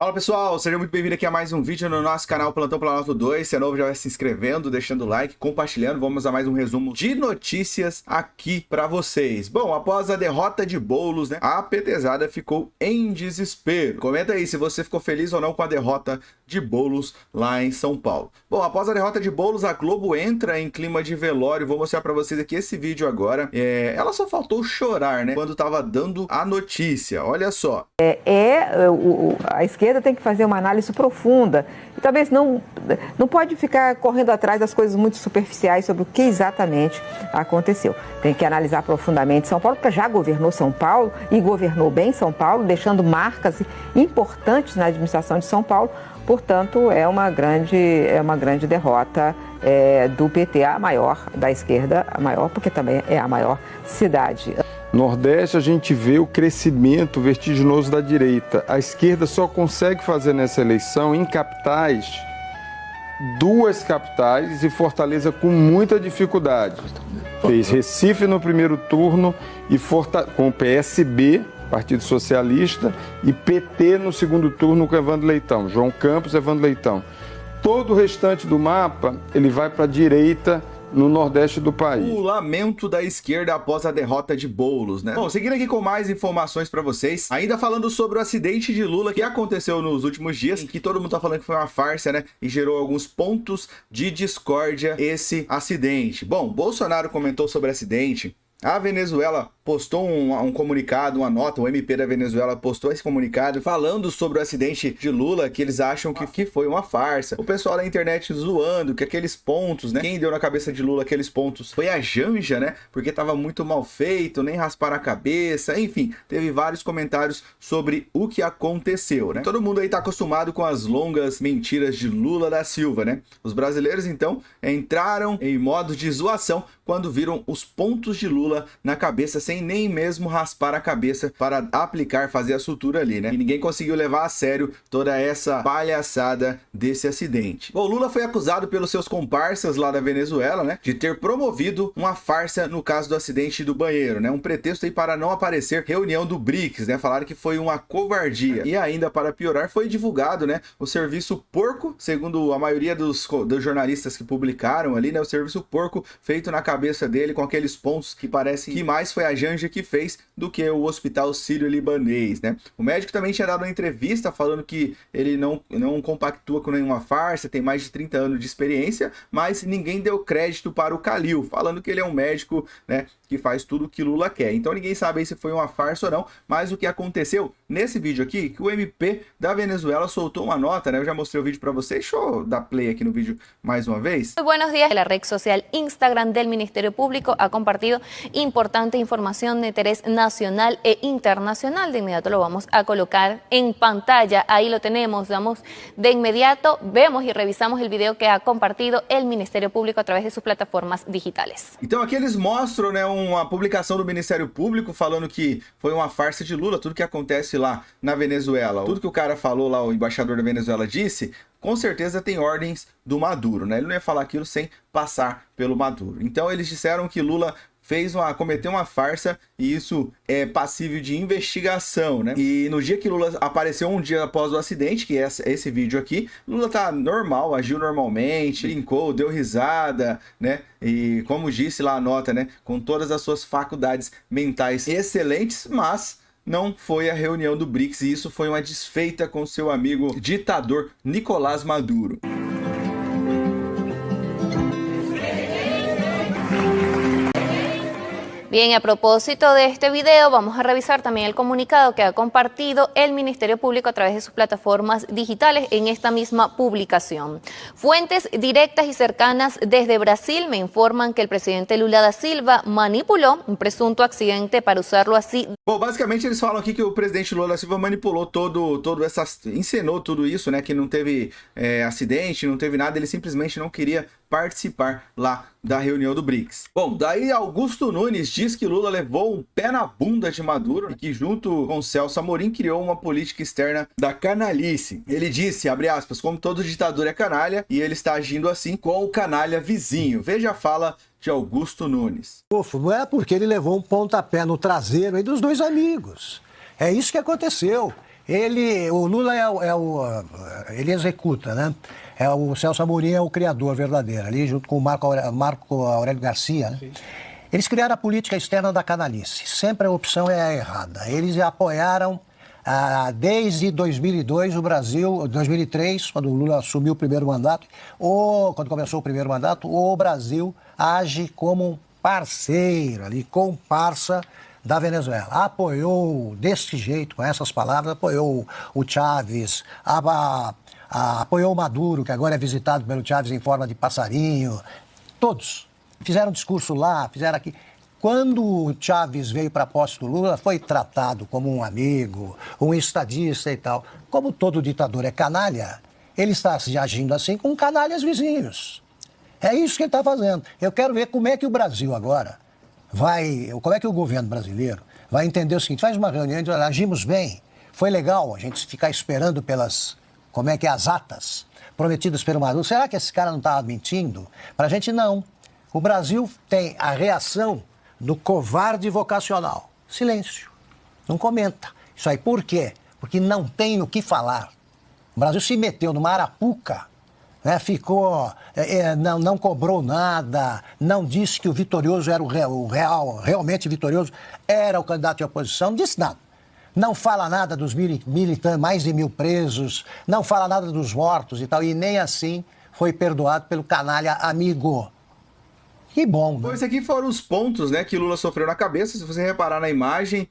Fala pessoal, seja muito bem-vindo aqui a mais um vídeo no nosso canal Plantão Planalto 2. Se é novo, já vai se inscrevendo, deixando o like, compartilhando. Vamos a mais um resumo de notícias aqui pra vocês. Bom, após a derrota de Boulos, né, a petezada ficou em desespero. Comenta aí se você ficou feliz ou não com a derrota de Boulos lá em São Paulo. Bom, após a derrota de Boulos, a Globo entra em clima de velório. Vou mostrar pra vocês aqui esse vídeo agora. Ela só faltou chorar, né, quando tava dando a notícia. Olha só. A esquerda tem que fazer uma análise profunda e talvez não pode ficar correndo atrás das coisas muito superficiais sobre o que exatamente aconteceu. Tem que analisar profundamente São Paulo, porque já governou São Paulo e governou bem São Paulo, deixando marcas importantes na administração de São Paulo. Portanto, é uma grande derrota do PT, a maior, da esquerda, a maior, porque também é a maior cidade. Nordeste, a gente vê o crescimento vertiginoso da direita. A esquerda só consegue fazer nessa eleição em capitais, 2 capitais, e Fortaleza com muita dificuldade. Fez Recife no primeiro turno e com o PSB, Partido Socialista, e PT no segundo turno com Evandro Leitão, João Campos e Evandro Leitão. Todo o restante do mapa, ele vai para a direita, no nordeste do país. O lamento da esquerda após a derrota de Boulos, né? Bom, seguindo aqui com mais informações para vocês, ainda falando sobre o acidente de Lula que aconteceu nos últimos dias, em que todo mundo tá falando que foi uma farsa, né? E gerou alguns pontos de discórdia esse acidente. Bom, Bolsonaro comentou sobre o acidente. A Venezuela postou um comunicado, uma nota, o MP da Venezuela postou esse comunicado falando sobre o acidente de Lula, que eles acham que foi uma farsa. O pessoal da internet zoando que aqueles pontos, né, quem deu na cabeça de Lula aqueles pontos foi a Janja, né, porque tava muito mal feito, nem rasparam a cabeça, enfim, teve vários comentários sobre o que aconteceu, né. Todo mundo aí tá acostumado com as longas mentiras de Lula da Silva, né. Os brasileiros, então, entraram em modo de zoação quando viram os pontos de Lula na cabeça, sem nem mesmo raspar a cabeça para aplicar, fazer a sutura ali, né? E ninguém conseguiu levar a sério toda essa palhaçada desse acidente. Bom, Lula foi acusado pelos seus comparsas lá da Venezuela, né, de ter promovido uma farsa no caso do acidente do banheiro, né? Um pretexto aí para não aparecer reunião do BRICS, né? Falaram que foi uma covardia. E ainda, para piorar, foi divulgado, né, o serviço porco, segundo a maioria dos jornalistas que publicaram ali, né, o serviço porco feito na cabeça dele com aqueles pontos que parece que mais foi a Janja que fez do que o Hospital Sírio-Libanês, né? O médico também tinha dado uma entrevista falando que ele não compactua com nenhuma farsa, tem mais de 30 anos de experiência, mas ninguém deu crédito para o Calil, falando que ele é um médico, né, que faz tudo o que Lula quer. Então ninguém sabe aí se foi uma farsa ou não, mas o que aconteceu nesse vídeo aqui, que o MP da Venezuela soltou uma nota, né? Eu já mostrei o vídeo para vocês, deixa eu dar play aqui no vídeo mais uma vez. Muy buenos días. La red social Instagram del Ministerio Público ha compartido importante información de interés nacional e internacional. De inmediato lo vamos a colocar en pantalla. Ahí lo tenemos. Vamos de inmediato, vemos y revisamos el video que ha compartido el Ministerio Público a través de sus plataformas digitales. Então aqui eles mostram, né, uma publicação do Ministério Público falando que foi uma farsa de Lula, tudo que acontece lá na Venezuela, tudo que o cara falou lá, o embaixador da Venezuela disse, com certeza tem ordens do Maduro, né? Ele não ia falar aquilo sem passar pelo Maduro. Então eles disseram que Lula cometeu uma farsa e isso é passível de investigação, né? E no dia que Lula apareceu, um dia após o acidente, que é esse vídeo aqui, Lula tá normal, agiu normalmente, brincou, deu risada, né? E como disse lá a nota, né, com todas as suas faculdades mentais excelentes, mas não foi a reunião do BRICS e isso foi uma desfeita com seu amigo ditador Nicolás Maduro. Bien, a propósito de este video, vamos a revisar también el comunicado que ha compartido el Ministerio Público a través de sus plataformas digitales en esta misma publicación. Fuentes directas y cercanas desde Brasil me informan que el presidente Lula da Silva manipulou um presunto accidente para usarlo así. Bom, basicamente eles falam aqui que o presidente Lula da Silva manipulou encenou tudo isso, né, que não teve acidente, não teve nada, ele simplesmente não queria participar lá da reunião do BRICS. Bom, daí Augusto Nunes diz que Lula levou um pé na bunda de Maduro e que junto com Celso Amorim criou uma política externa da canalice. Ele disse, abre aspas, como todo ditador é canalha e ele está agindo assim com o canalha vizinho. Veja a fala de Augusto Nunes. Não é porque ele levou um pontapé no traseiro aí dos dois amigos. É isso que aconteceu. O Lula ele executa, né? O Celso Amorim é o criador verdadeiro, ali junto com o Marco Aurélio Garcia, né? Eles criaram a política externa da canalice. Sempre a opção é a errada. Eles apoiaram, desde 2002, o Brasil, 2003, quando o Lula assumiu o primeiro mandato, quando começou o primeiro mandato, o Brasil age como um parceiro ali, comparsa da Venezuela. Apoiou desse jeito, com essas palavras, apoiou o Chávez, apoiou o Maduro, que agora é visitado pelo Chávez em forma de passarinho. Todos fizeram um discurso lá, fizeram aqui. Quando o Chávez veio para a posse do Lula, foi tratado como um amigo, um estadista e tal. Como todo ditador é canalha, ele está se agindo assim com canalhas vizinhos. É isso que ele está fazendo. Eu quero ver como é que o Brasil agora como é que o governo brasileiro vai entender o seguinte: faz uma reunião e diz, agimos bem, foi legal a gente ficar esperando as atas prometidas pelo Maduro. Será que esse cara não estava mentindo? Para a gente, não. O Brasil tem a reação do covarde vocacional. Silêncio. Não comenta. Isso aí por quê? Porque não tem o que falar. O Brasil se meteu numa arapuca, né? Não cobrou nada, não disse que o vitorioso era realmente vitorioso era o candidato de oposição, não disse nada. Não fala nada dos militantes, mais de 1.000 presos, não fala nada dos mortos e tal, e nem assim foi perdoado pelo canalha amigo. Que bom, né? Bom, esses aqui foram os pontos, né, que Lula sofreu na cabeça. Se você reparar na imagem,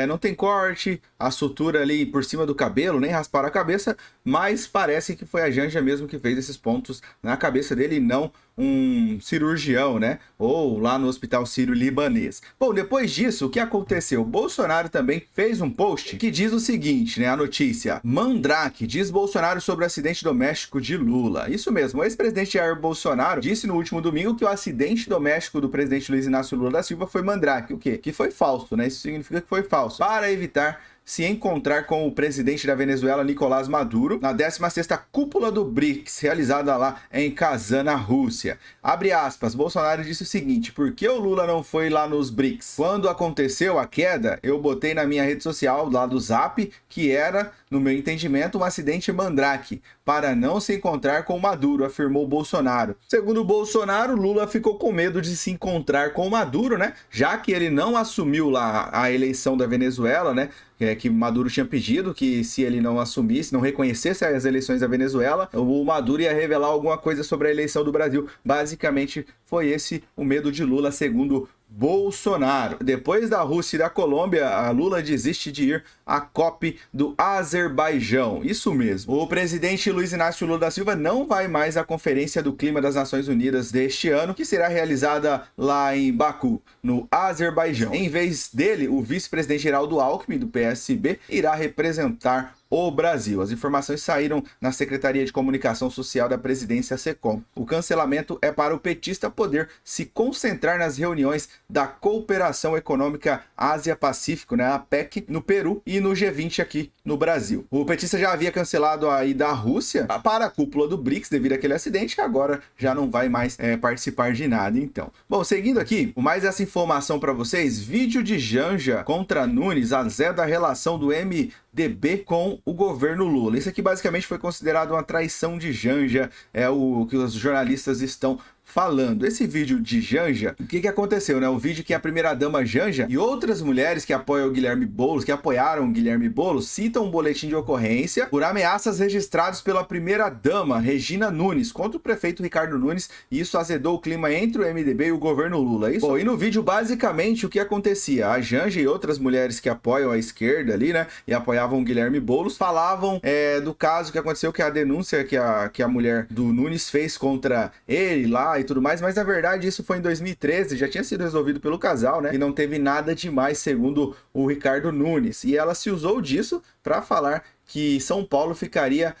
não tem corte, a sutura ali por cima do cabelo, nem rasparam a cabeça, mas parece que foi a Janja mesmo que fez esses pontos na cabeça dele e não um cirurgião, né? Ou lá no Hospital Sírio-Libanês. Bom, depois disso, o que aconteceu? Bolsonaro também fez um post que diz o seguinte, né? A notícia: Mandrake diz Bolsonaro sobre o acidente doméstico de Lula. Isso mesmo, o ex-presidente Jair Bolsonaro disse no último domingo que o acidente doméstico do presidente Luiz Inácio Lula da Silva foi mandrake. O quê? Que foi falso, né? Isso significa que foi falso. Para evitar se encontrar com o presidente da Venezuela, Nicolás Maduro, na 16ª cúpula do BRICS, realizada lá em Kazan, na Rússia. Abre aspas, Bolsonaro disse o seguinte: por que o Lula não foi lá nos BRICS? Quando aconteceu a queda, eu botei na minha rede social, lá do Zap, que era, no meu entendimento, um acidente mandrake, para não se encontrar com Maduro, afirmou Bolsonaro. Segundo Bolsonaro, Lula ficou com medo de se encontrar com Maduro, né? Já que ele não assumiu lá a eleição da Venezuela, né? Que Maduro tinha pedido que, se ele não assumisse, não reconhecesse as eleições da Venezuela, o Maduro ia revelar alguma coisa sobre a eleição do Brasil. Basicamente, foi esse o medo de Lula, segundo Bolsonaro. Depois da Rússia e da Colômbia, a Lula desiste de ir à COP do Azerbaijão. Isso mesmo. O presidente Luiz Inácio Lula da Silva não vai mais à Conferência do Clima das Nações Unidas deste ano, que será realizada lá em Baku, no Azerbaijão. Em vez dele, o vice-presidente Geraldo Alckmin, do PSB, irá representar o Brasil. As informações saíram na Secretaria de Comunicação Social da Presidência SECOM. O cancelamento é para o petista poder se concentrar nas reuniões da Cooperação Econômica Ásia-Pacífico, né, a APEC, no Peru e no G20 aqui no Brasil. O petista já havia cancelado a ida à Rússia para a cúpula do BRICS devido àquele acidente, que agora já não vai mais participar de nada, então. Bom, seguindo aqui, mais essa informação para vocês: vídeo de Janja contra Nunes azeda a relação do MDB com o governo Lula. Isso aqui basicamente foi considerado uma traição de Janja, é o que os jornalistas estão falando. Esse vídeo de Janja, o que aconteceu, né? O vídeo que a primeira-dama Janja e outras mulheres que apoiam o Guilherme Boulos, que apoiaram o Guilherme Boulos, citam um boletim de ocorrência por ameaças registrados pela primeira-dama Regina Nunes contra o prefeito Ricardo Nunes, e isso azedou o clima entre o MDB e o governo Lula. Isso. Bom, e no vídeo, basicamente, o que acontecia? A Janja e outras mulheres que apoiam a esquerda ali, né, e apoiavam o Guilherme Boulos, falavam do caso que aconteceu, que é a denúncia que a mulher do Nunes fez contra ele lá e tudo mais, mas na verdade isso foi em 2013, já tinha sido resolvido pelo casal, né? E não teve nada demais, segundo o Ricardo Nunes. E ela se usou disso para falar que São Paulo ficaria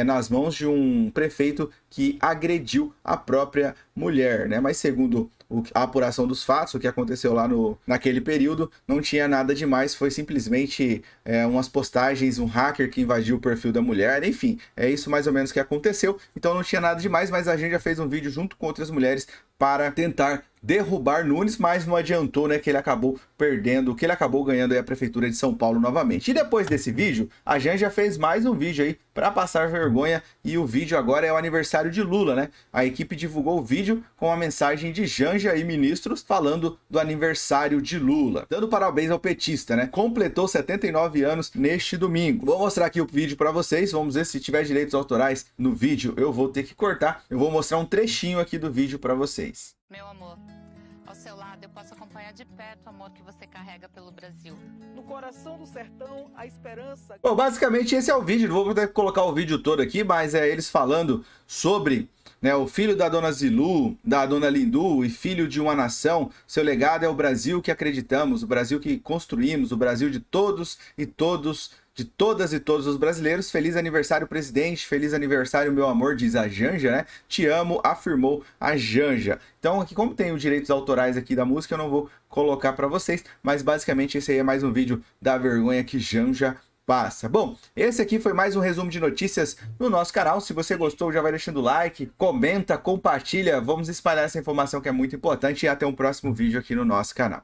nas mãos de um prefeito que agrediu a própria mulher, né? Mas segundo a apuração dos fatos, o que aconteceu lá naquele período, não tinha nada demais, foi simplesmente umas postagens, um hacker que invadiu o perfil da mulher, enfim, é isso mais ou menos que aconteceu. Então não tinha nada demais, mas a gente já fez um vídeo junto com outras mulheres para tentar derrubar Nunes, mas não adiantou, né, que ele acabou perdendo, que ele acabou ganhando aí a Prefeitura de São Paulo novamente. E depois desse vídeo, a Janja fez mais um vídeo aí para passar vergonha, e o vídeo agora é o aniversário de Lula, né? A equipe divulgou o vídeo com a mensagem de Janja e ministros falando do aniversário de Lula, dando parabéns ao petista, né? Completou 79 anos neste domingo. Vou mostrar aqui o vídeo para vocês, vamos ver se tiver direitos autorais no vídeo, eu vou ter que cortar. Eu vou mostrar um trechinho aqui do vídeo para vocês. Meu amor, ao seu lado eu posso acompanhar de perto o amor que você carrega pelo Brasil. No coração do sertão, a esperança... Bom, basicamente esse é o vídeo, não vou poder colocar o vídeo todo aqui, mas é eles falando sobre, né, o filho da dona Zilu, da dona Lindu e filho de uma nação. Seu legado é o Brasil que acreditamos, o Brasil que construímos, o Brasil de todos e todos, de todas e todos os brasileiros. Feliz aniversário, presidente. Feliz aniversário, meu amor, diz a Janja, né? Te amo, afirmou a Janja. Então, aqui, como tem os direitos autorais aqui da música, eu não vou colocar para vocês, mas basicamente esse aí é mais um vídeo da vergonha que Janja passa. Bom, esse aqui foi mais um resumo de notícias no nosso canal. Se você gostou, já vai deixando o like, comenta, compartilha. Vamos espalhar essa informação que é muito importante, e até um próximo vídeo aqui no nosso canal.